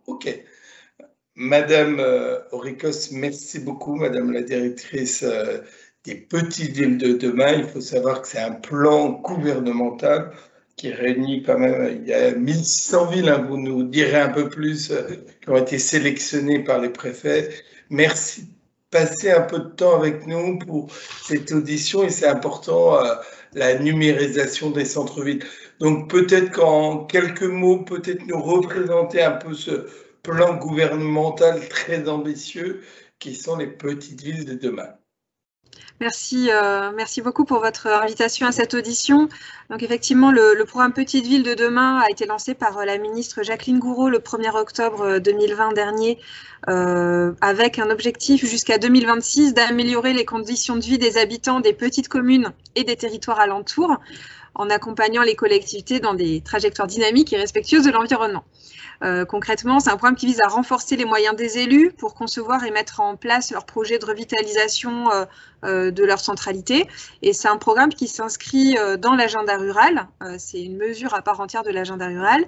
Ok. Madame Auricos, merci beaucoup, Madame la directrice des petites villes de demain. Il faut savoir que c'est un plan gouvernemental qui réunit quand même, il y a 1600 villes, hein, vous nous direz un peu plus, qui ont été sélectionnées par les préfets. Merci de passer un peu de temps avec nous pour cette audition et c'est important, la numérisation des centres-villes. Donc peut-être qu'en quelques mots, peut-être nous représenter un peu ce plan gouvernemental très ambitieux qui sont les petites villes de demain. Merci, merci beaucoup pour votre invitation à cette audition. Donc effectivement, le programme Petites Villes de demain a été lancé par la ministre Jacqueline Gourault le 1er octobre 2020 dernier, avec un objectif jusqu'à 2026 d'améliorer les conditions de vie des habitants des petites communes et des territoires alentours, en accompagnant les collectivités dans des trajectoires dynamiques et respectueuses de l'environnement. Concrètement, c'est un programme qui vise à renforcer les moyens des élus pour concevoir et mettre en place leurs projets de revitalisation de leur centralité. Et c'est un programme qui s'inscrit dans l'agenda rural. C'est une mesure à part entière de l'agenda rural.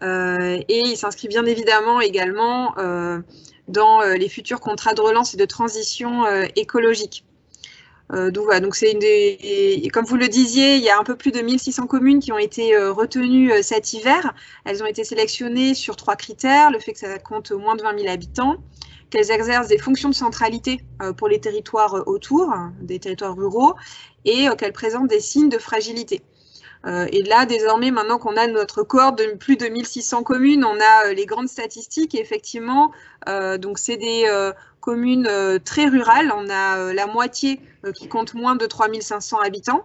Et il s'inscrit bien évidemment également dans les futurs contrats de relance et de transition écologique. Donc voilà, donc comme vous le disiez, il y a un peu plus de 1600 communes qui ont été retenues cet hiver. Elles ont été sélectionnées sur 3 critères, le fait que ça compte moins de 20 000 habitants, qu'elles exercent des fonctions de centralité pour les territoires autour, des territoires ruraux, et qu'elles présentent des signes de fragilité. Et là, désormais, maintenant qu'on a notre cohorte de plus de 1600 communes, on a les grandes statistiques. Et effectivement, donc c'est des communes très rurales. On a la moitié qui compte moins de 3500 habitants,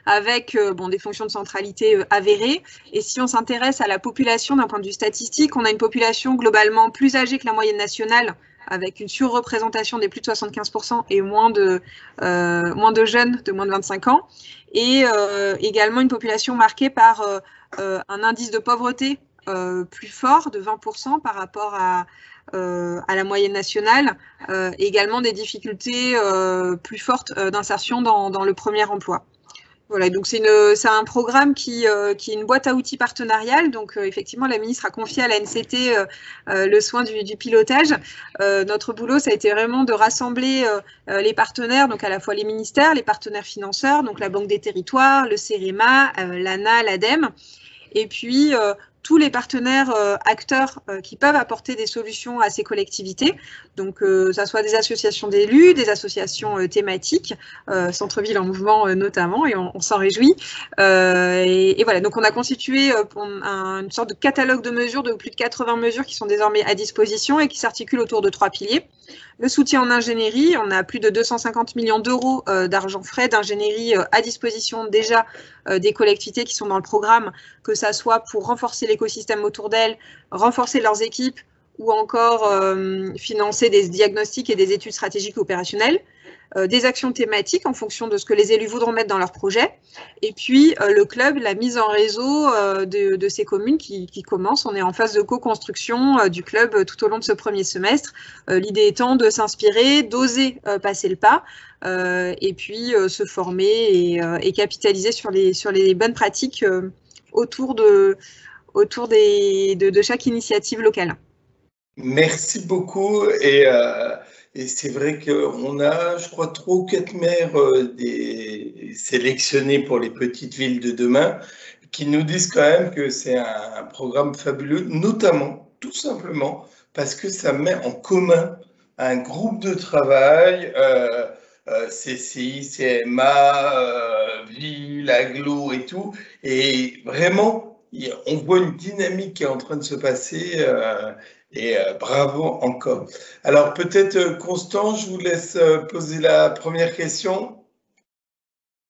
avec des fonctions de centralité avérées. Et si on s'intéresse à la population d'un point de vue statistique, on a une population globalement plus âgée que la moyenne nationale, avec une surreprésentation des plus de 75% et moins de jeunes de moins de 25 ans. Et également une population marquée par un indice de pauvreté plus fort de 20% par rapport à la moyenne nationale, et également des difficultés plus fortes d'insertion dans le premier emploi. Voilà, donc c'est un programme qui est une boîte à outils partenariale. Donc effectivement, la ministre a confié à la NCT le soin du pilotage. Notre boulot, ça a été vraiment de rassembler les partenaires, donc à la fois les ministères, les partenaires financeurs, donc la Banque des Territoires, le CEREMA, l'ANA, l'ADEME, et puis tous les partenaires acteurs qui peuvent apporter des solutions à ces collectivités. Donc, ça soit des associations d'élus, des associations thématiques, Centre-ville en mouvement notamment, et on s'en réjouit. Et voilà, donc on a constitué une sorte de catalogue de mesures, de plus de 80 mesures qui sont désormais à disposition et qui s'articulent autour de 3 piliers. Le soutien en ingénierie, on a plus de 250 millions d'euros d'argent frais d'ingénierie à disposition déjà des collectivités qui sont dans le programme, que ça soit pour renforcer l'écosystème autour d'elles, renforcer leurs équipes ou encore financer des diagnostics et des études stratégiques et opérationnelles, des actions thématiques en fonction de ce que les élus voudront mettre dans leur projet, et puis le club, la mise en réseau de ces communes qui commence. On est en phase de co-construction du club tout au long de ce premier semestre. L'idée étant de s'inspirer, d'oser passer le pas, et puis se former et capitaliser sur les bonnes pratiques autour de chaque initiative locale. Merci beaucoup et c'est vrai qu'on a, je crois, 3 ou 4 maires sélectionnés pour les petites villes de demain qui nous disent quand même que c'est un programme fabuleux, notamment, tout simplement, parce que ça met en commun un groupe de travail, CCI, CMA, ville, agglo et tout, et vraiment, on voit une dynamique qui est en train de se passer et bravo encore. Alors peut-être Constant, je vous laisse poser la première question.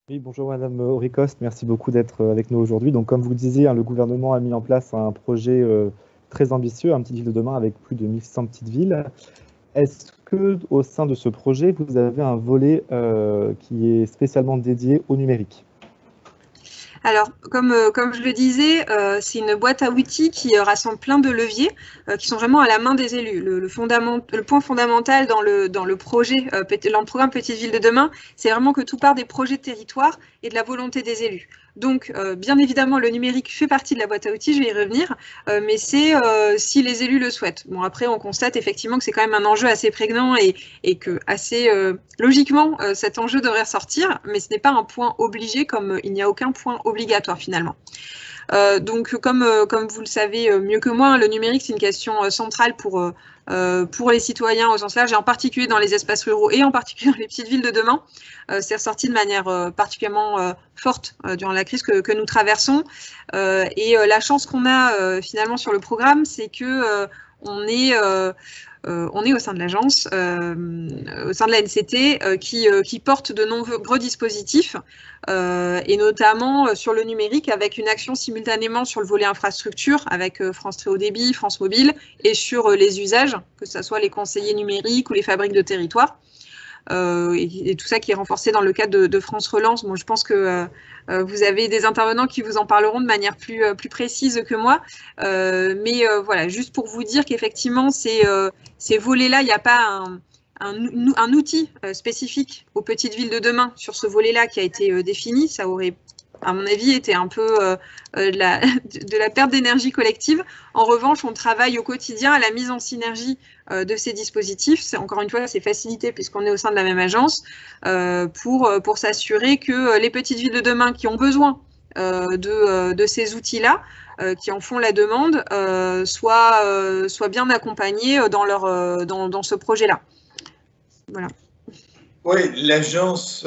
Oui, bonjour Madame Auricoste, merci beaucoup d'être avec nous aujourd'hui. Donc comme vous le disiez, le gouvernement a mis en place un projet très ambitieux, un petit ville de demain avec plus de 1600 petites villes. Est-ce que au sein de ce projet, vous avez un volet qui est spécialement dédié au numérique ? Alors, comme je le disais, c'est une boîte à outils qui rassemble plein de leviers qui sont vraiment à la main des élus. Le point fondamental dans le programme Petite Ville de demain, c'est vraiment que tout part des projets de territoire et de la volonté des élus. Donc, bien évidemment, le numérique fait partie de la boîte à outils, je vais y revenir, mais c'est si les élus le souhaitent. Bon, après, on constate effectivement que c'est quand même un enjeu assez prégnant et que assez logiquement, cet enjeu devrait ressortir, mais ce n'est pas un point obligé comme il n'y a aucun point obligatoire finalement. Donc, comme vous le savez mieux que moi, le numérique, c'est une question centrale pour les citoyens au sens large, et en particulier dans les espaces ruraux et en particulier dans les petites villes de demain. C'est ressorti de manière particulièrement forte durant la crise que nous traversons. Et la chance qu'on a finalement sur le programme, c'est que on est au sein de l'agence, au sein de la NCT, qui porte de nombreux dispositifs, et notamment sur le numérique, avec une action simultanément sur le volet infrastructure, avec France Très Haut Débit, France Mobile, et sur les usages, que ce soit les conseillers numériques ou les fabriques de territoire. Et tout ça qui est renforcé dans le cadre de France Relance. Bon, je pense que vous avez des intervenants qui vous en parleront de manière plus précise que moi. Mais voilà, juste pour vous dire qu'effectivement, ces volets-là, il n'y a pas un outil spécifique aux petites villes de demain sur ce volet-là qui a été défini. Ça aurait, à mon avis, été un peu de la perte d'énergie collective. En revanche, on travaille au quotidien à la mise en synergie de ces dispositifs. Encore une fois, c'est facilité puisqu'on est au sein de la même agence pour s'assurer que les petites villes de demain qui ont besoin de ces outils-là, qui en font la demande, soient bien accompagnées dans ce projet-là. Voilà. Oui, l'Agence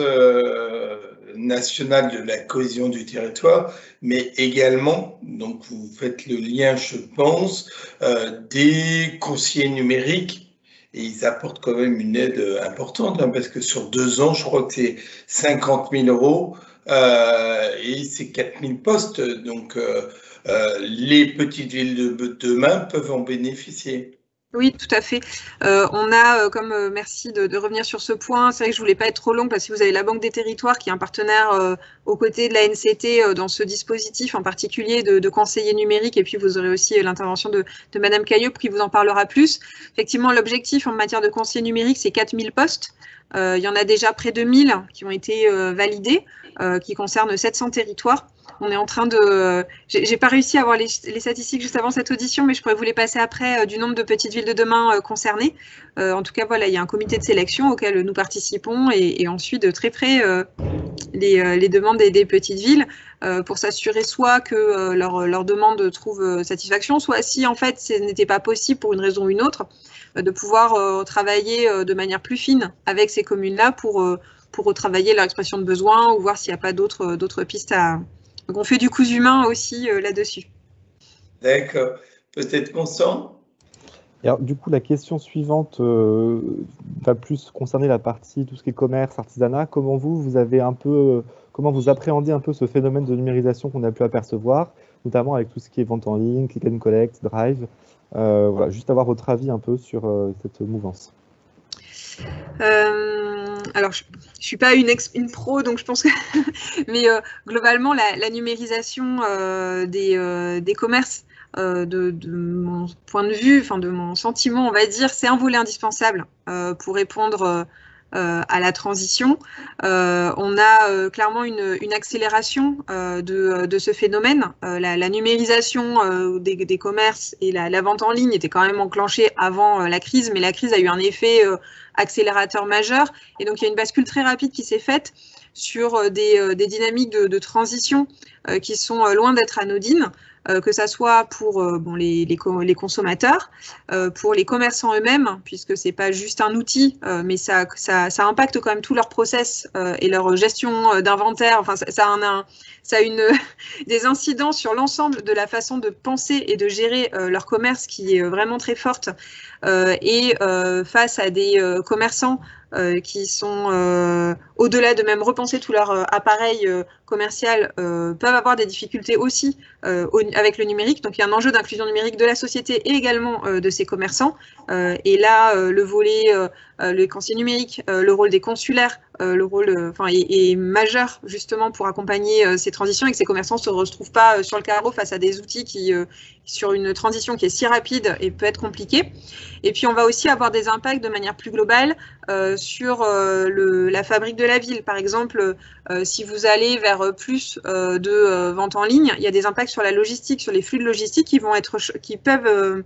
nationale de la cohésion du territoire, mais également, donc vous faites le lien, je pense, des conseillers numériques, et ils apportent quand même une aide importante, hein, parce que sur 2 ans, je crois que c'est 50 000 €, et c'est 4 000 postes, donc les petites villes de demain peuvent en bénéficier. Oui, tout à fait. On a, merci de revenir sur ce point. C'est vrai que je voulais pas être trop longue parce que vous avez la Banque des Territoires qui est un partenaire aux côtés de la NCT dans ce dispositif en particulier de conseillers numériques. Et puis vous aurez aussi l'intervention de Madame Cailleux qui vous en parlera plus. Effectivement, l'objectif en matière de conseillers numériques, c'est 4 000 postes. Il y en a déjà près de 1 000 qui ont été validés, qui concernent 700 territoires. On est en train de... J'ai pas réussi à avoir les statistiques juste avant cette audition, mais je pourrais vous les passer après du nombre de petites villes de demain concernées. En tout cas, voilà, il y a un comité de sélection auquel nous participons et ensuite de très près les demandes des petites villes pour s'assurer soit que leur demande trouve satisfaction, soit si en fait ce n'était pas possible pour une raison ou une autre, de pouvoir travailler de manière plus fine avec ces communes-là pour retravailler leur expression de besoin ou voir s'il n'y a pas d'autres pistes à... Donc, on fait du cousu humain aussi là-dessus. D'accord. Peut-être Constant ? Alors, du coup, la question suivante va plus concerner la partie, tout ce qui est commerce, artisanat. Comment vous appréhendez un peu ce phénomène de numérisation qu'on a pu apercevoir, notamment avec tout ce qui est vente en ligne, click and collect, drive. Voilà, juste avoir votre avis un peu sur cette mouvance. Alors, je ne suis pas une pro, donc je pense que... Mais globalement, la numérisation des commerces, de mon point de vue, enfin de mon sentiment, on va dire, c'est un volet indispensable pour répondre à la transition. On a clairement une accélération de ce phénomène. La numérisation des commerces et la vente en ligne était quand même enclenchée avant la crise, mais la crise a eu un effet accélérateur majeur. Et donc, il y a une bascule très rapide qui s'est faite sur des dynamiques de transition qui sont loin d'être anodines. Que ça soit pour les consommateurs, pour les commerçants eux-mêmes, puisque c'est pas juste un outil, mais ça impacte quand même tout leur process et leur gestion d'inventaire. Enfin, ça a des incidences sur l'ensemble de la façon de penser et de gérer leur commerce qui est vraiment très forte. Et face à des commerçants qui sont au-delà de même repenser tout leur appareil commercial, peuvent avoir des difficultés aussi avec le numérique. Donc il y a un enjeu d'inclusion numérique de la société et également de ces commerçants. Et là, le volet, le conseiller numérique, le rôle des consulaires le rôle est majeur justement pour accompagner ces transitions et que ces commerçants ne se retrouvent pas sur le carreau face à des outils qui, sur une transition qui est si rapide et peut être compliquée. Et puis on va aussi avoir des impacts de manière plus globale sur la fabrique de la ville. Par exemple, si vous allez vers plus de vente en ligne, il y a des impacts sur la logistique, sur les flux de logistique qui peuvent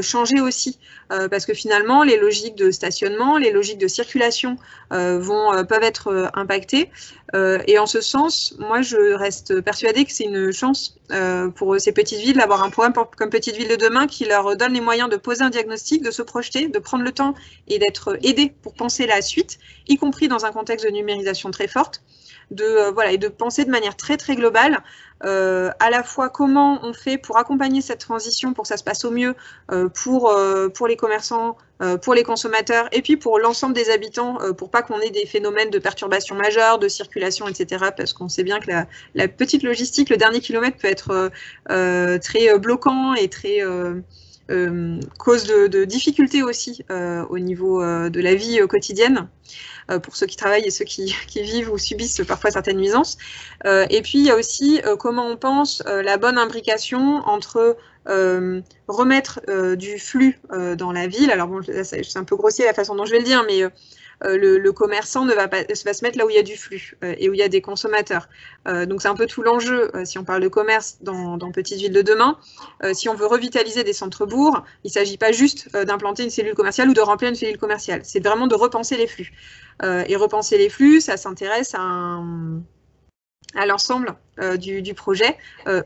changer aussi, parce que finalement les logiques de stationnement, les logiques de circulation peuvent être impactées, et en ce sens, moi je reste persuadée que c'est une chance pour ces petites villes d'avoir un programme comme Petite Ville de demain qui leur donne les moyens de poser un diagnostic, de se projeter, de prendre le temps et d'être aidés pour penser la suite, y compris dans un contexte de numérisation très forte, et de penser de manière très très globale à la fois comment on fait pour accompagner cette transition pour que ça se passe au mieux pour les commerçants, pour les consommateurs et puis pour l'ensemble des habitants pour pas qu'on ait des phénomènes de perturbation majeure, de circulation, etc. Parce qu'on sait bien que la petite logistique, le dernier kilomètre peut être très bloquant et très cause de difficultés aussi au niveau de la vie quotidienne. Pour ceux qui travaillent et ceux qui vivent ou subissent parfois certaines nuisances. Et puis, il y a aussi comment on pense la bonne imbrication entre remettre du flux dans la ville. Alors bon, c'est un peu grossier la façon dont je vais le dire, mais le commerçant va se mettre là où il y a du flux et où il y a des consommateurs. Donc c'est un peu tout l'enjeu si on parle de commerce dans Petite Ville de demain. Si on veut revitaliser des centres-bourgs, il ne s'agit pas juste d'implanter une cellule commerciale ou de remplir une cellule commerciale. C'est vraiment de repenser les flux. Et repenser les flux, ça s'intéresse à l'ensemble du projet.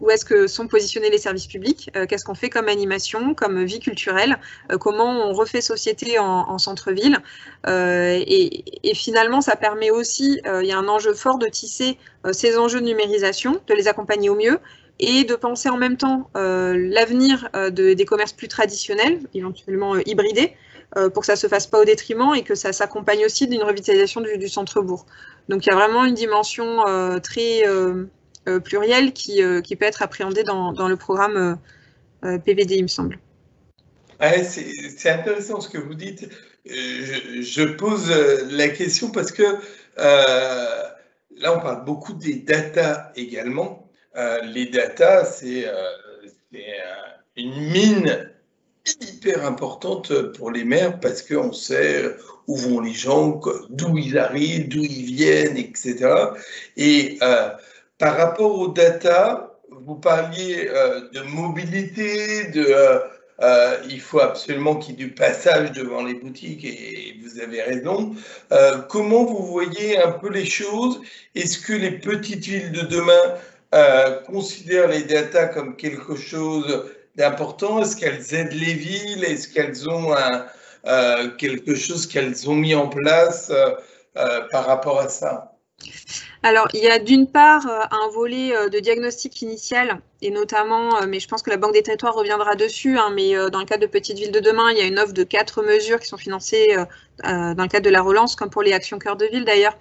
Où est-ce que sont positionnés les services publics, qu'est-ce qu'on fait comme animation, comme vie culturelle, comment on refait société en centre-ville. Et finalement, ça permet aussi, il y a un enjeu fort de tisser ces enjeux de numérisation, de les accompagner au mieux, et de penser en même temps l'avenir des commerces plus traditionnels, éventuellement hybridés, pour que ça ne se fasse pas au détriment et que ça s'accompagne aussi d'une revitalisation du centre-bourg. Donc il y a vraiment une dimension très plurielle qui peut être appréhendée dans le programme PVD, il me semble. Ouais, c'est intéressant ce que vous dites. Je pose la question parce que là, on parle beaucoup des data également. Les data, c'est une mine hyper importante pour les maires parce qu'on sait où vont les gens, d'où ils arrivent, d'où ils viennent, etc. Et par rapport aux data, vous parliez de mobilité, il faut absolument qu'il y ait du passage devant les boutiques et vous avez raison. Comment vous voyez un peu les choses? Est-ce que les petites villes de demain considèrent les data comme quelque chose d'important? Est-ce qu'elles aident les villes? Est-ce qu'elles ont quelque chose qu'elles ont mis en place par rapport à ça? Alors, il y a d'une part un volet de diagnostic initial, et notamment, mais je pense que la Banque des Territoires reviendra dessus, mais dans le cadre de Petite Ville de demain, il y a une offre de 4 mesures qui sont financées dans le cadre de la relance, comme pour les actions cœur de ville d'ailleurs,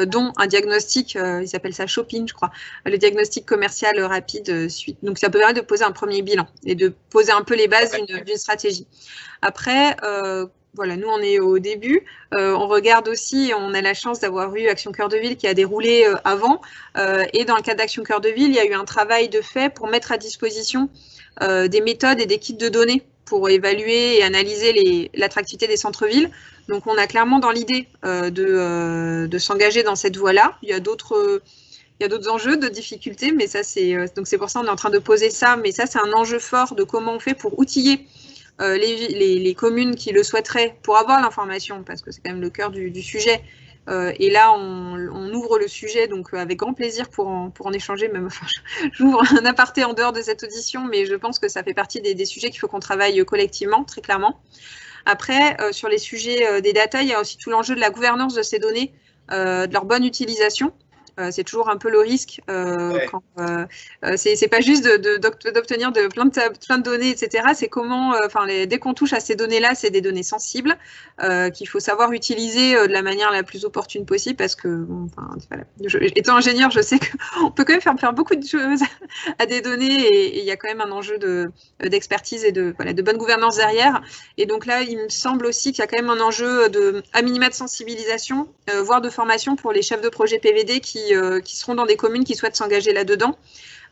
dont un diagnostic, ils appellent ça shopping, je crois, le diagnostic commercial rapide suite. Donc, ça peut permettre de poser un premier bilan et de poser un peu les bases d'une stratégie. Après, voilà, nous on est au début, on regarde aussi, on a la chance d'avoir eu Action Cœur de Ville qui a déroulé avant, et dans le cadre d'Action Cœur de Ville, il y a eu un travail de fait pour mettre à disposition des méthodes et des kits de données pour évaluer et analyser l'attractivité des centres-villes. Donc on a clairement dans l'idée de s'engager dans cette voie-là. Il y a d'autres enjeux, de difficultés, mais ça donc c'est pour ça qu'on est en train de poser ça, mais ça c'est un enjeu fort de comment on fait pour outiller les communes qui le souhaiteraient pour avoir l'information, parce que c'est quand même le cœur du sujet. Et là, on ouvre le sujet, donc avec grand plaisir pour en échanger. Même, enfin, j'ouvre un aparté en dehors de cette audition, mais je pense que ça fait partie des sujets qu'il faut qu'on travaille collectivement, très clairement. Après, sur les sujets des data, il y a aussi tout l'enjeu de la gouvernance de ces données, de leur bonne utilisation. C'est toujours un peu le risque quand c'est pas juste d'obtenir plein de données, etc. C'est comment, dès qu'on touche à ces données-là, c'est des données sensibles qu'il faut savoir utiliser de la manière la plus opportune possible parce que, bon, voilà. Étant ingénieur, je sais qu'on peut quand même faire beaucoup de choses à des données et il y a quand même un enjeu d'expertise et de bonne gouvernance derrière. Et donc là, il me semble aussi qu'il y a quand même un enjeu à minima de sensibilisation, voire de formation pour les chefs de projet PVD qui seront dans des communes qui souhaitent s'engager là-dedans.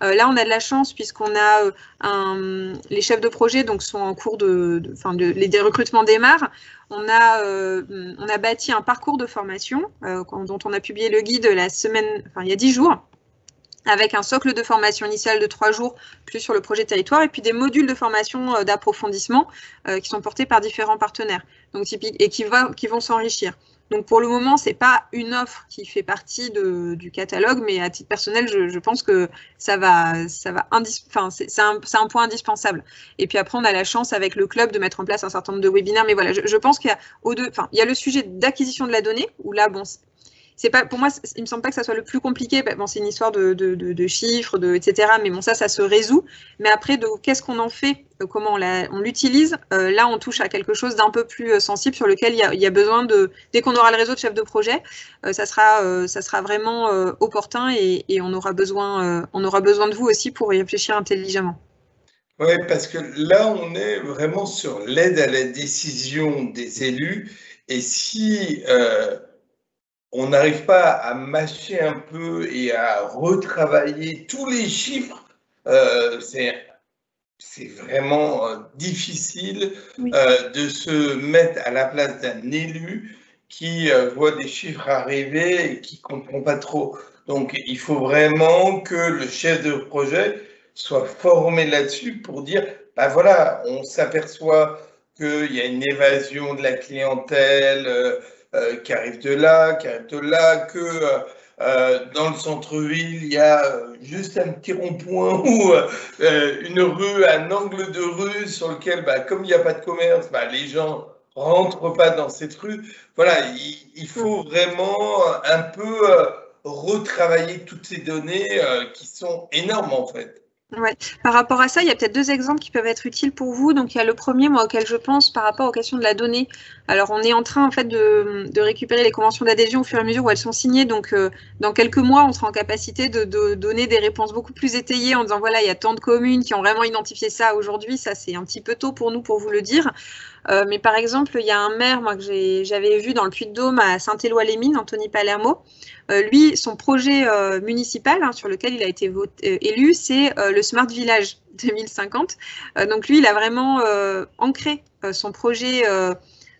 Là, on a de la chance puisqu'on a les chefs de projet donc sont en cours des recrutements démarrent. On a bâti un parcours de formation dont on a publié le guide il y a 10 jours, avec un socle de formation initiale de 3 jours, plus sur le projet territoire, et puis des modules de formation d'approfondissement qui sont portés par différents partenaires et qui vont s'enrichir. Donc pour le moment, ce n'est pas une offre qui fait partie du catalogue, mais à titre personnel, je pense que c'est un point indispensable. Et puis après, on a la chance avec le club de mettre en place un certain nombre de webinaires. Mais voilà, je pense qu'il y a le sujet d'acquisition de la donnée, où là, bon, c'est pas, pour moi, il me semble pas que ça soit le plus compliqué. Bon, c'est une histoire de chiffres, etc. Mais bon, ça se résout. Mais après, qu'est-ce qu'on en fait, comment on l'utilise, là, on touche à quelque chose d'un peu plus sensible sur lequel il y a besoin dès qu'on aura le réseau de chefs de projet, ça sera vraiment opportun et on aura besoin de vous aussi pour y réfléchir intelligemment. Oui, parce que là, on est vraiment sur l'aide à la décision des élus. Et si on n'arrive pas à mâcher un peu et à retravailler tous les chiffres, c'est vraiment difficile de se mettre à la place d'un élu qui voit des chiffres arriver et qui ne comprend pas trop. Donc, il faut vraiment que le chef de projet soit formé là-dessus pour dire, ben voilà, on s'aperçoit qu'il y a une évasion de la clientèle qui arrive de là, que dans le centre-ville, il y a juste un petit rond-point ou une rue, un angle de rue sur lequel, comme il n'y a pas de commerce, les gens ne rentrent pas dans cette rue. Voilà, il faut vraiment un peu retravailler toutes ces données qui sont énormes en fait. Ouais. Par rapport à ça, il y a peut-être 2 exemples qui peuvent être utiles pour vous. Donc, il y a le premier, moi, auquel je pense par rapport aux questions de la donnée. Alors, on est en train, en fait, de récupérer les conventions d'adhésion au fur et à mesure où elles sont signées. Donc, dans quelques mois, on sera en capacité de donner des réponses beaucoup plus étayées en disant, voilà, il y a tant de communes qui ont vraiment identifié ça aujourd'hui. Ça, c'est un petit peu tôt pour nous pour vous le dire. Mais par exemple, il y a un maire, moi, que j'avais vu dans le Puy-de-Dôme à Saint-Éloi-les-Mines, Anthony Palermo. Lui, son projet municipal sur lequel il a été élu, c'est le Smart Village 2050. Donc lui, il a vraiment ancré son projet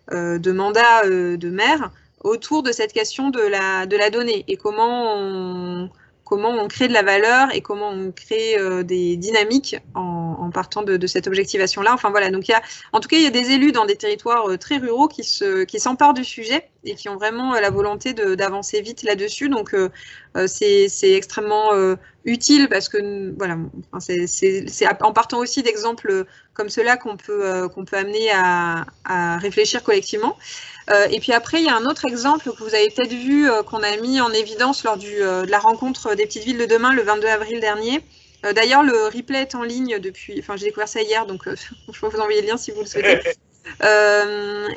de mandat de maire autour de cette question de la donnée et comment on crée de la valeur et comment on crée des dynamiques en partant de cette objectivation-là. Enfin voilà, donc en tout cas, il y a des élus dans des territoires très ruraux qui s'emparent du sujet et qui ont vraiment la volonté d'avancer vite là-dessus. Donc c'est extrêmement utile parce que voilà, c'est en partant aussi d'exemples comme cela qu'on peut amener à réfléchir collectivement. Et puis après, il y a un autre exemple que vous avez peut-être vu, qu'on a mis en évidence lors de la rencontre des petites villes de demain, le 22 avril dernier. D'ailleurs, le replay est en ligne depuis, j'ai découvert ça hier, donc je peux vous envoyer le lien si vous le souhaitez.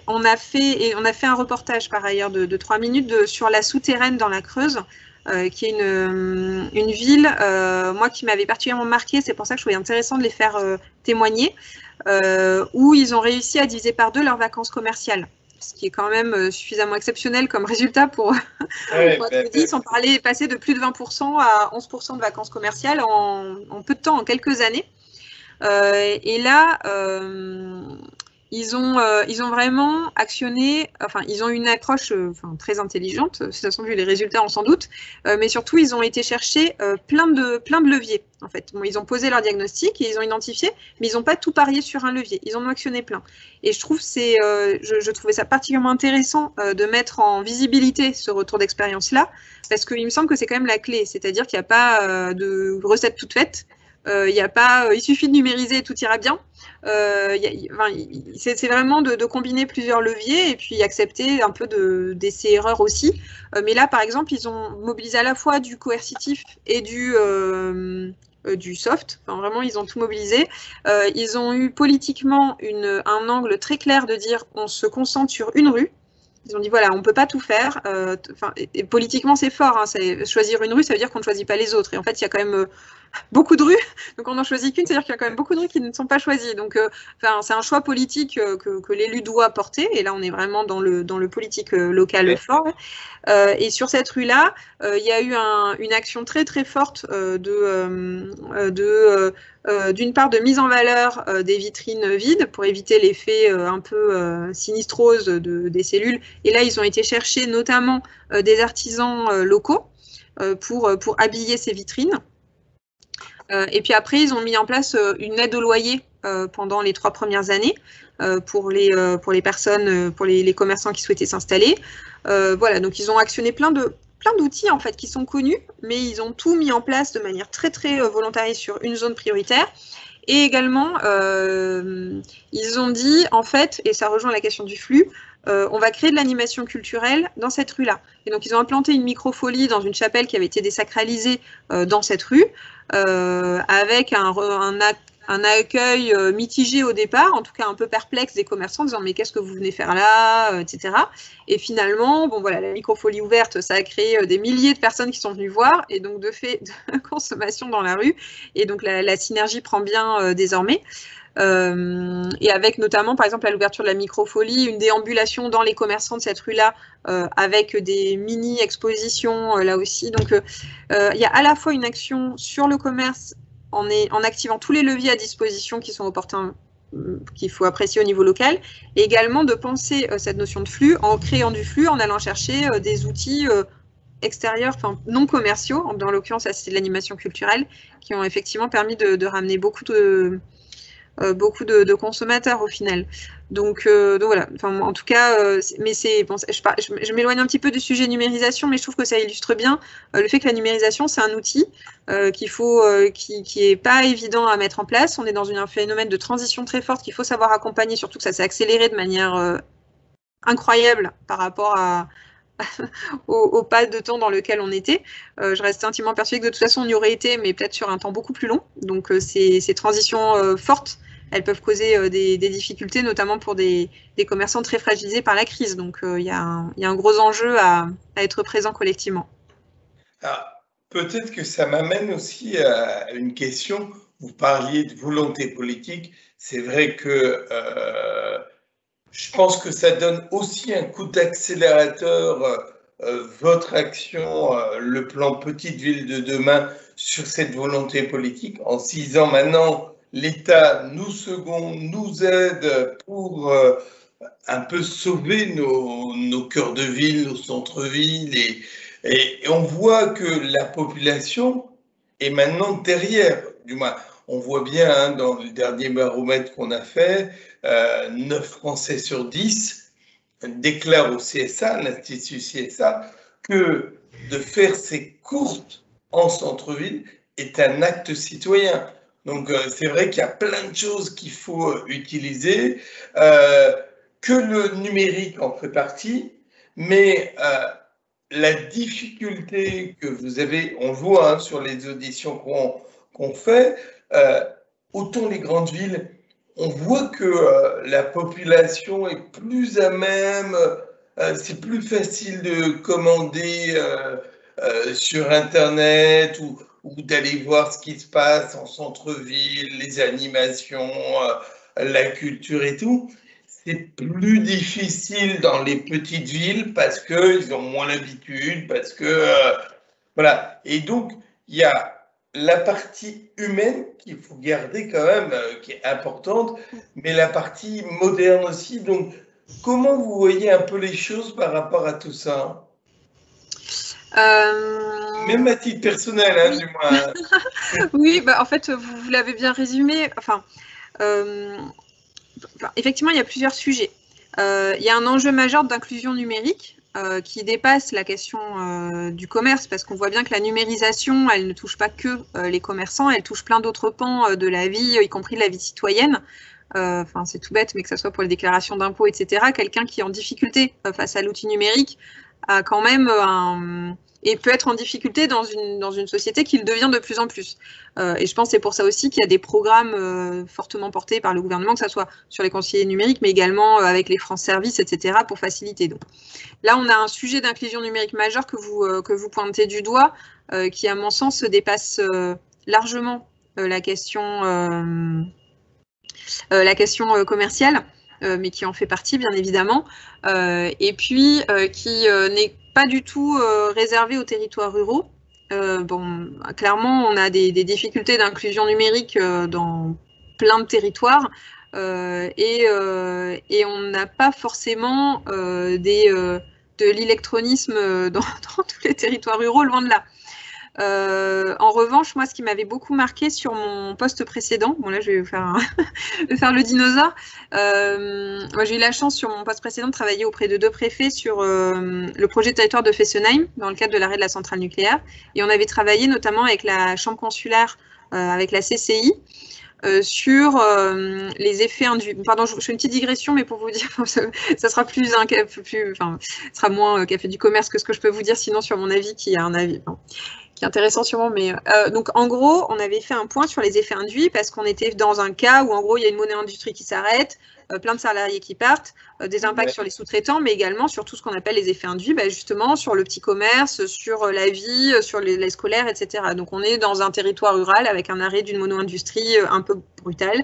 On a fait un reportage par ailleurs de 3 minutes sur la souterraine dans la Creuse, qui est une ville, moi, qui m'avait particulièrement marquée. C'est pour ça que je trouvais intéressant de les faire témoigner, où ils ont réussi à diviser par 2 leurs vacances commerciales. Ce qui est quand même suffisamment exceptionnel comme résultat pour être dit. Ils sont passés de plus de 20% à 11% de vacances commerciales en peu de temps, en quelques années. Et là, ils ont vraiment actionné, ils ont une approche très intelligente, de toute façon, vu les résultats, on s'en doute, mais surtout, ils ont été chercher plein de leviers, en fait. Bon, ils ont posé leur diagnostic et ils ont identifié, mais ils n'ont pas tout parié sur un levier, ils en ont actionné plein. Et je trouve je trouvais ça particulièrement intéressant de mettre en visibilité ce retour d'expérience-là, parce qu'il me semble que c'est quand même la clé, c'est-à-dire qu'il n'y a pas de recette toute faite. Il suffit de numériser et tout ira bien. C'est vraiment de combiner plusieurs leviers et puis accepter un peu d'essais-erreurs aussi. Mais là, par exemple, ils ont mobilisé à la fois du coercitif et du soft. Enfin, vraiment, ils ont tout mobilisé. Ils ont eu politiquement un angle très clair de dire on se concentre sur une rue. Ils ont dit voilà, on ne peut pas tout faire. Et politiquement, c'est fort. Choisir une rue, ça veut dire qu'on ne choisit pas les autres. Et en fait, il y a quand même beaucoup de rues. Donc, on n'en choisit qu'une, c'est-à-dire qu'il y a quand même beaucoup de rues qui ne sont pas choisies. Donc, c'est un choix politique que l'élu doit porter. Et là, on est vraiment dans le politique local fort. Et sur cette rue-là, il y a eu une action très, très forte d'une part de mise en valeur des vitrines vides pour éviter l'effet un peu sinistrose des cellules. Et là, ils ont été chercher notamment des artisans locaux pour habiller ces vitrines. Et puis après, ils ont mis en place une aide au loyer pendant les 3 premières années pour les personnes, pour les commerçants qui souhaitaient s'installer. Voilà, donc ils ont actionné plein d'outils en fait qui sont connus, mais ils ont tout mis en place de manière très très volontariste sur une zone prioritaire. Et également, ils ont dit en fait, et ça rejoint la question du flux, on va créer de l'animation culturelle dans cette rue-là. Et donc, ils ont implanté une microfolie dans une chapelle qui avait été désacralisée dans cette rue, avec un accueil mitigé au départ, en tout cas un peu perplexe des commerçants, en disant mais qu'est-ce que vous venez faire là, etc. Et finalement, bon voilà, la microfolie ouverte, ça a créé des milliers de personnes qui sont venues voir, et donc de fait de consommation dans la rue, et donc la synergie prend bien désormais. Et avec notamment, par exemple, à l'ouverture de la microfolie, une déambulation dans les commerçants de cette rue-là, avec des mini-expositions là aussi. Donc, il y a à la fois une action sur le commerce en activant tous les leviers à disposition qui sont opportuns, qu'il faut apprécier au niveau local, et également de penser cette notion de flux en créant du flux, en allant chercher des outils extérieurs, enfin non commerciaux, dans l'occurrence, c'est de l'animation culturelle, qui ont effectivement permis de ramener beaucoup de consommateurs au final. Donc voilà, enfin, en tout cas, mais bon, je m'éloigne un petit peu du sujet numérisation, mais je trouve que ça illustre bien le fait que la numérisation, c'est un outil qui est pas évident à mettre en place. On est dans un phénomène de transition très forte qu'il faut savoir accompagner, surtout que ça s'est accéléré de manière incroyable par rapport au pas de temps dans lequel on était. Je reste intimement persuadée que de toute façon on y aurait été, mais peut-être sur un temps beaucoup plus long. Donc ces transitions fortes, elles peuvent causer des difficultés, notamment pour des commerçants très fragilisés par la crise. Donc il y a un gros enjeu à être présent collectivement. Peut-être que ça m'amène aussi à une question. Vous parliez de volonté politique. C'est vrai que je pense que ça donne aussi un coup d'accélérateur, votre action, le plan Petite Ville de demain, sur cette volonté politique. En 6 ans maintenant, l'État nous seconde, nous aide pour un peu sauver nos cœurs de ville, nos centres-villes. Et on voit que la population est maintenant derrière, du moins. On voit bien dans le dernier baromètre qu'on a fait, 9 Français sur 10 déclarent au CSA, l'Institut CSA, que de faire ces courses en centre-ville est un acte citoyen. Donc c'est vrai qu'il y a plein de choses qu'il faut utiliser, que le numérique en fait partie, mais la difficulté que vous avez, on voit sur les auditions qu'on fait, autant les grandes villes, on voit que la population est plus à même, c'est plus facile de commander sur Internet ou d'aller voir ce qui se passe en centre-ville, les animations, la culture et tout. C'est plus difficile dans les petites villes parce qu'ils ont moins l'habitude, parce que voilà. Et donc, il y a la partie humaine qu'il faut garder quand même, qui est importante, mais la partie moderne aussi. Donc, comment vous voyez un peu les choses par rapport à tout ça? Même à titre personnel, hein, du moins. Oui, en fait, vous l'avez bien résumé. Enfin, effectivement, il y a plusieurs sujets. Il y a un enjeu majeur d'inclusion numérique qui dépasse la question du commerce, parce qu'on voit bien que la numérisation, elle ne touche pas que les commerçants, elle touche plein d'autres pans de la vie, y compris de la vie citoyenne. Enfin, c'est tout bête, mais que ce soit pour les déclarations d'impôts, etc. Quelqu'un qui est en difficulté face à l'outil numérique a quand même et peut être en difficulté dans une société qui le devient de plus en plus. Et je pense que c'est pour ça aussi qu'il y a des programmes fortement portés par le gouvernement, que ce soit sur les conseillers numériques, mais également avec les France Services, etc., pour faciliter. Donc, là, on a un sujet d'inclusion numérique majeur que vous pointez du doigt, qui, à mon sens, dépasse largement la question commerciale, mais qui en fait partie, bien évidemment, et puis qui n'est pas du tout réservé aux territoires ruraux. Bon, clairement, on a des difficultés d'inclusion numérique dans plein de territoires, et on n'a pas forcément de l'électronisme dans tous les territoires ruraux, loin de là. En revanche, moi, ce qui m'avait beaucoup marqué sur mon poste précédent, bon là, je vais faire le dinosaure. Moi, j'ai eu la chance sur mon poste précédent de travailler auprès de 2 préfets sur le projet de territoire de Fessenheim, dans le cadre de l'arrêt de la centrale nucléaire. Et on avait travaillé notamment avec la chambre consulaire, avec la CCI, sur les effets induits. Pardon, je fais une petite digression, mais pour vous dire, ça sera plus enfin, sera moins café du commerce que ce que je peux vous dire sinon sur mon avis, qui est un avis qui est intéressant sûrement. Mais donc en gros, on avait fait un point sur les effets induits parce qu'on était dans un cas où en gros il y a une monnaie industrie qui s'arrête, plein de salariés qui partent, des impacts sur les sous-traitants, mais également sur tout ce qu'on appelle les effets induits, justement sur le petit commerce, sur la vie, sur les scolaires, etc. Donc on est dans un territoire rural avec un arrêt d'une mono-industrie un peu brutale.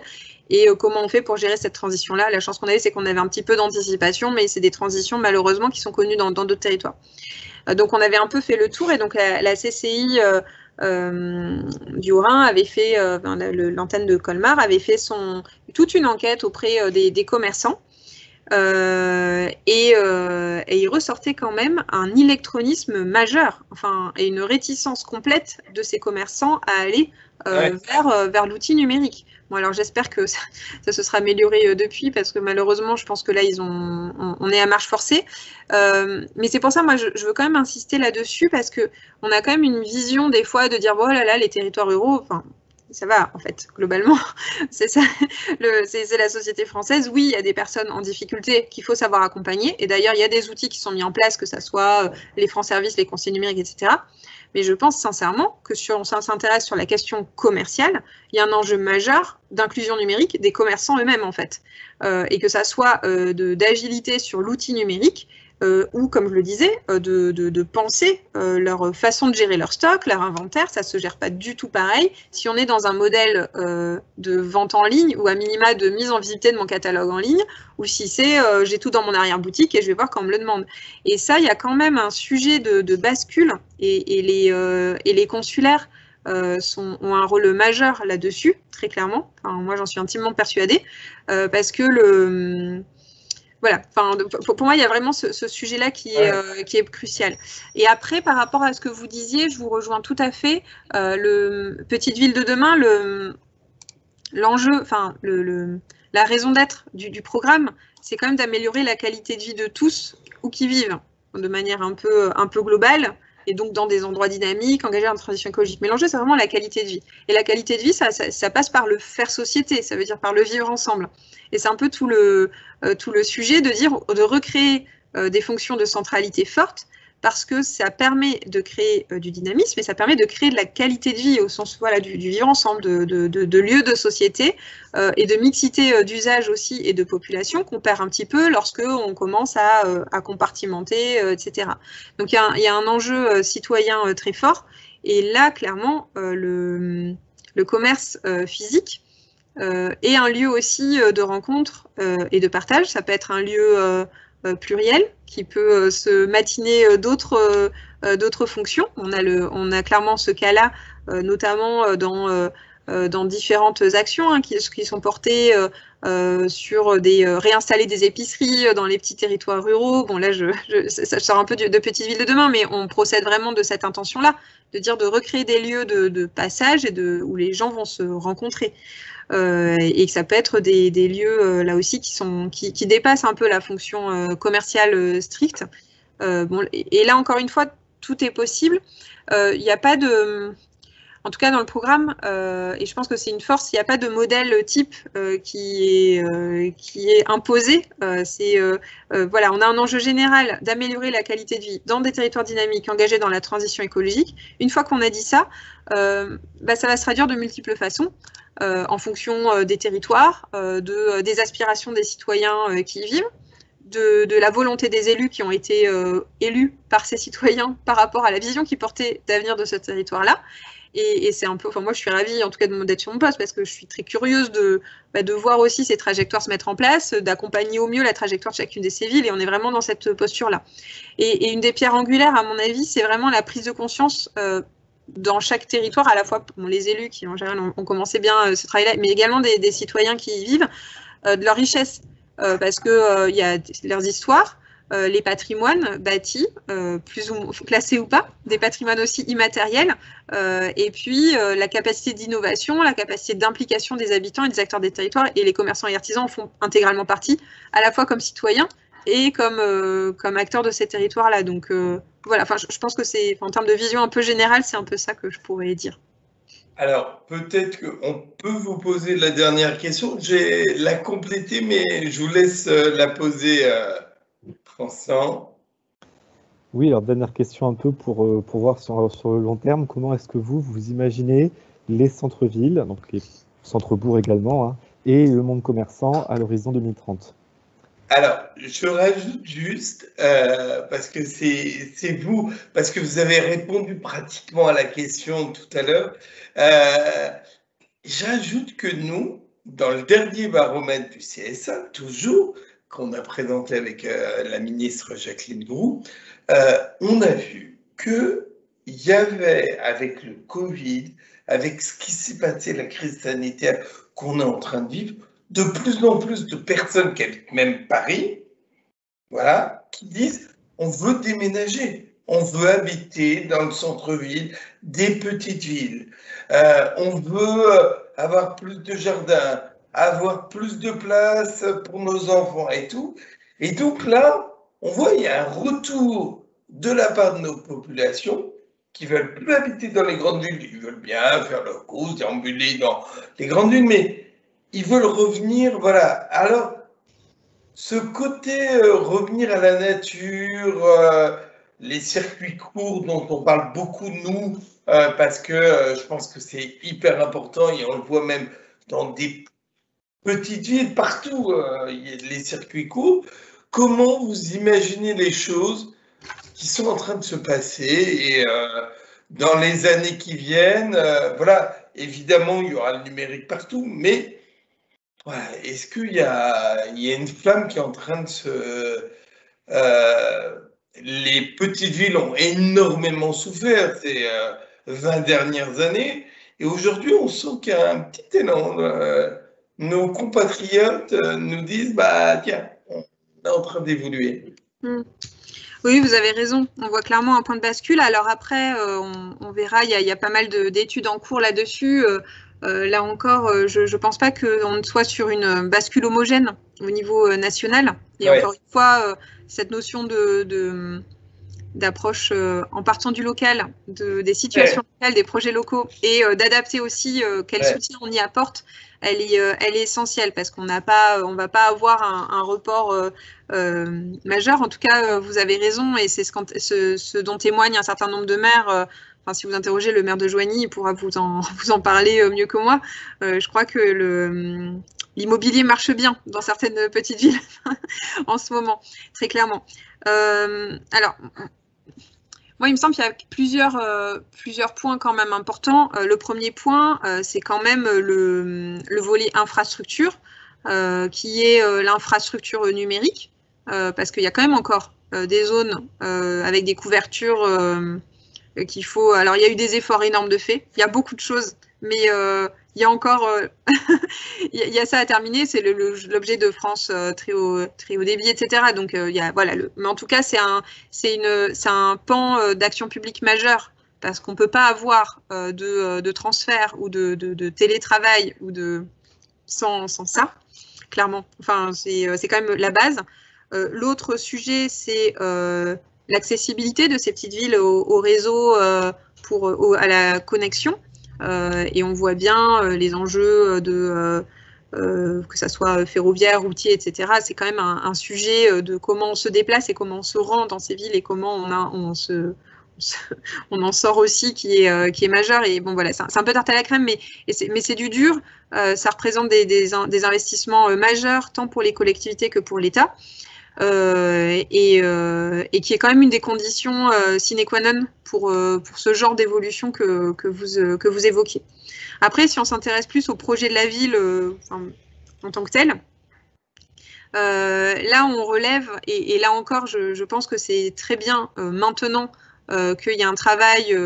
Et comment on fait pour gérer cette transition-là? La chance qu'on avait, c'est qu'on avait un petit peu d'anticipation, mais c'est des transitions malheureusement qui sont connues dans d'autres territoires. Donc on avait un peu fait le tour, et donc la CCI du Haut-Rhin avait fait, l'antenne de Colmar avait fait toute une enquête auprès des commerçants, et il ressortait quand même un illectronisme majeur, enfin, et une réticence complète de ces commerçants à aller vers l'outil numérique. Bon, alors j'espère que ça se sera amélioré depuis, parce que malheureusement, je pense que là, on est à marche forcée. Mais c'est pour ça, moi, je veux quand même insister là-dessus, parce qu'on a quand même une vision des fois de dire, oh là là, les territoires ruraux, enfin, ça va, en fait, globalement, c'est ça, c'est la société française. Oui, il y a des personnes en difficulté qu'il faut savoir accompagner, et d'ailleurs, il y a des outils qui sont mis en place, que ce soit les France Services, les conseillers numériques, etc. Mais je pense sincèrement que si on s'intéresse sur la question commerciale, il y a un enjeu majeur d'inclusion numérique des commerçants eux-mêmes, en fait. Et que ça soit d'agilité sur l'outil numérique, ou, comme je le disais, de penser leur façon de gérer leur stock, leur inventaire. Ça ne se gère pas du tout pareil si on est dans un modèle de vente en ligne, ou à minima de mise en visibilité de mon catalogue en ligne, ou si c'est j'ai tout dans mon arrière-boutique et je vais voir quand on me le demande. Et ça, il y a quand même un sujet de bascule, et les consulaires ont un rôle majeur là-dessus, très clairement. Enfin, moi, j'en suis intimement persuadée, parce que voilà, enfin, pour moi, il y a vraiment ce sujet-là qui est crucial. Et après, par rapport à ce que vous disiez, je vous rejoins tout à fait. Petite ville de demain, l'enjeu, enfin, la raison d'être du programme, c'est quand même d'améliorer la qualité de vie de tous où qu'ils vivent, de manière un peu globale, et donc dans des endroits dynamiques, engagés en transition écologique. Mais l'enjeu, c'est vraiment la qualité de vie. Et la qualité de vie, ça passe par le faire société, ça veut dire par le vivre ensemble. Et c'est un peu tout le sujet de recréer des fonctions de centralité fortes, parce que ça permet de créer du dynamisme, et ça permet de créer de la qualité de vie au sens du vivre ensemble, de lieux de société, et de mixité d'usage aussi et de population qu'on perd un petit peu lorsque on commence à compartimenter, etc. Donc il y a un enjeu citoyen très fort, et là clairement le commerce physique est un lieu aussi de rencontre et de partage. Ça peut être un lieu pluriel qui peut se matiner d'autres fonctions. On a clairement ce cas-là, notamment dans différentes actions qui sont portées sur réinstaller des épiceries dans les petits territoires ruraux. Bon, là, ça sort un peu de Petite Ville de demain, mais on procède vraiment de cette intention-là, de recréer des lieux de passage et où les gens vont se rencontrer. Et que ça peut être des lieux là aussi qui dépassent un peu la fonction commerciale stricte, Bon, et là, encore une fois, tout est possible. Il n'y a pas de... En tout cas, dans le programme, et je pense que c'est une force, il n'y a pas de modèle type qui est imposé. Voilà, on a un enjeu général d'améliorer la qualité de vie dans des territoires dynamiques engagés dans la transition écologique. Une fois qu'on a dit ça, ça va se traduire de multiples façons, en fonction des territoires, des aspirations des citoyens qui y vivent, de la volonté des élus qui ont été élus par ces citoyens par rapport à la vision qu'ils portaient d'avenir de ce territoire-là. Et c'est un peu, enfin moi je suis ravie en tout cas d'être sur mon poste parce que je suis très curieuse de voir aussi ces trajectoires se mettre en place, d'accompagner au mieux la trajectoire de chacune de ces villes, et on est vraiment dans cette posture-là. Et une des pierres angulaires, à mon avis, c'est vraiment la prise de conscience dans chaque territoire, à la fois les élus qui en général ont commencé bien ce travail-là, mais également des citoyens qui y vivent, de leur richesse, parce que il y a leurs histoires, les patrimoines bâtis, plus ou moins classés ou pas, des patrimoines aussi immatériels, et puis la capacité d'innovation, la capacité d'implication des habitants et des acteurs des territoires, et les commerçants et artisans en font intégralement partie, à la fois comme citoyens et comme acteurs de ces territoires-là. Donc voilà, je pense que c'est, en termes de vision un peu générale, c'est un peu ça que je pourrais dire. Alors, peut-être qu'on peut vous poser la dernière question. Je vais la compléter, mais je vous laisse la poser, Vincent. Oui, alors dernière question un peu pour voir sur le long terme, comment est-ce que vous imaginez les centres-villes, donc les centres-bourgs également, hein, et le monde commerçant à l'horizon 2030? Alors, je rajoute juste, parce que c'est vous, parce que vous avez répondu pratiquement à la question tout à l'heure, j'ajoute que nous, dans le dernier baromètre du CSA, toujours, qu'on a présenté avec la ministre Jacqueline Gourault, on a vu qu'il y avait, avec le Covid, avec ce qui s'est passé, la crise sanitaire qu'on est en train de vivre, de plus en plus de personnes, même Paris, voilà, qui disent on veut déménager, on veut habiter dans le centre-ville, des petites villes, on veut avoir plus de jardins, avoir plus de place pour nos enfants et tout. Et donc là, on voit il y a un retour de la part de nos populations qui veulent plus habiter dans les grandes villes. Ils veulent bien faire leurs courses, déambuler dans les grandes villes, mais ils veulent revenir, voilà. Alors, ce côté revenir à la nature, les circuits courts dont on parle beaucoup nous, parce que je pense que c'est hyper important et on le voit même dans des petites villes, partout, il y a les circuits courts. Comment vous imaginez les choses qui sont en train de se passer et dans les années qui viennent, voilà, évidemment, il y aura le numérique partout, mais voilà, est-ce qu'il y a une flamme qui est en train de se... les petites villes ont énormément souffert ces 20 dernières années, et aujourd'hui, on sent qu'il y a un petit élan. Nos compatriotes nous disent, bah tiens, on est en train d'évoluer. Oui, vous avez raison. On voit clairement un point de bascule. Alors après, on verra, il y a pas mal d'études en cours là-dessus. Là encore, je ne pense pas qu'on soit sur une bascule homogène au niveau national. Et ouais. Encore une fois, cette notion d'approche en partant du local, des situations locales, des projets locaux, et d'adapter aussi quel soutien on y apporte, elle est essentielle, parce qu'on va pas avoir un report majeur. En tout cas, vous avez raison, et c'est ce dont témoigne un certain nombre de maires. Enfin, si vous interrogez le maire de Joigny, il pourra vous en parler mieux que moi. Je crois que l'immobilier marche bien dans certaines petites villes en ce moment, très clairement. Alors, moi, il me semble qu'il y a plusieurs points quand même importants. Le premier point, c'est quand même le volet infrastructure, qui est l'infrastructure numérique, parce qu'il y a quand même encore des zones avec des couvertures qu'il faut... Alors, il y a eu des efforts énormes de fait. Il y a beaucoup de choses, mais il y a encore... il y a ça à terminer. C'est l'objet de France très haut débit, etc. Donc, il y a, voilà, mais en tout cas, c'est un pan d'action publique majeure, parce qu'on ne peut pas avoir de transfert ou de télétravail ou sans ça, clairement. Enfin, c'est quand même la base. L'autre sujet, c'est l'accessibilité de ces petites villes au réseau à la connexion. Et on voit bien les enjeux que ça soit ferroviaire, routier, etc. C'est quand même un sujet de comment on se déplace et comment on se rend dans ces villes et comment on en sort aussi qui est majeur. Et bon, voilà, c'est un peu tarte à la crème, mais c'est du dur. Ça représente des investissements majeurs, tant pour les collectivités que pour l'État. Et qui est quand même une des conditions sine qua non pour ce genre d'évolution que vous évoquez. Après, si on s'intéresse plus au projet de la ville en tant que tel, là on relève, et là encore je pense que c'est très bien maintenant qu'il y a un travail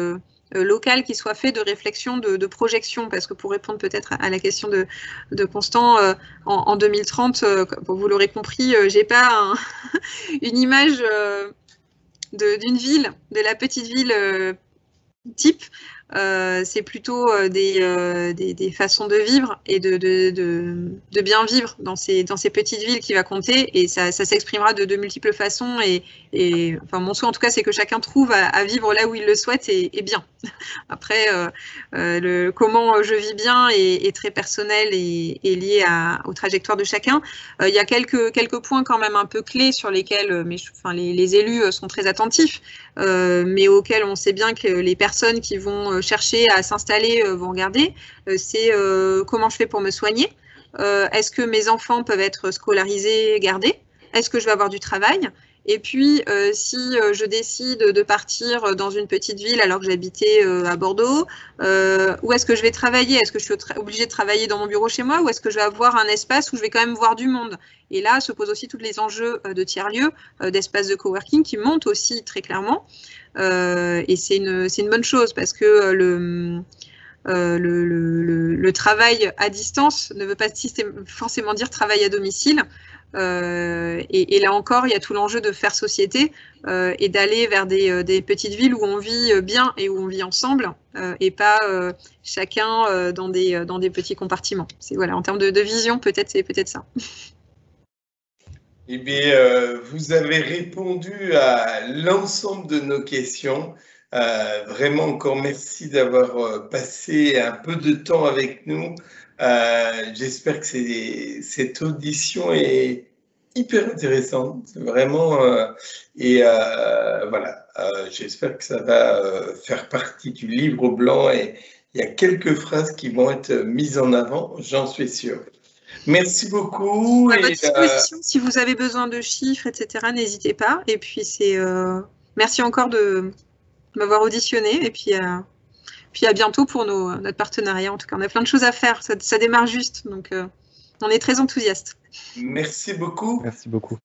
local qui soit fait de réflexion, de projection, parce que pour répondre peut-être à la question de Constant, en 2030, vous l'aurez compris, j'ai pas une image d'une ville, de la petite ville type. C'est plutôt des façons de vivre et de bien vivre dans ces petites villes qui va compter, et ça s'exprimera de multiples façons, et enfin, mon souhait en tout cas c'est que chacun trouve à vivre là où il le souhaite et bien. Après, comment je vis bien est très personnel et lié aux trajectoires de chacun. Il y a quelques points quand même un peu clés sur lesquels les élus sont très attentifs, mais auxquels on sait bien que les personnes qui vont chercher à s'installer vont regarder. C'est comment je fais pour me soigner. Est-ce que mes enfants peuvent être scolarisés, gardés? Est-ce que je vais avoir du travail? Et puis, si je décide de partir dans une petite ville alors que j'habitais à Bordeaux, où est-ce que je vais travailler? Est-ce que je suis obligée de travailler dans mon bureau chez moi, ou est-ce que je vais avoir un espace où je vais quand même voir du monde? Et là, se posent aussi tous les enjeux de tiers-lieux, d'espaces de coworking qui montent aussi très clairement. Et c'est une bonne chose, parce que le travail à distance ne veut pas forcément dire travail à domicile. Et là encore, il y a tout l'enjeu de faire société et d'aller vers des petites villes où on vit bien et où on vit ensemble, et pas chacun dans des petits compartiments. Voilà, en termes de vision, c'est peut-être ça. Eh bien, vous avez répondu à l'ensemble de nos questions. Vraiment, encore merci d'avoir passé un peu de temps avec nous. J'espère que cette audition est hyper intéressante, vraiment. Et voilà, j'espère que ça va faire partie du livre blanc, et il y a quelques phrases qui vont être mises en avant, j'en suis sûr. Merci beaucoup. À votre disposition, si vous avez besoin de chiffres, etc., n'hésitez pas. Et puis, merci encore de m'avoir auditionné. Et puis à bientôt pour notre partenariat. En tout cas, on a plein de choses à faire. Ça démarre juste. Donc, on est très enthousiastes. Merci beaucoup. Merci beaucoup.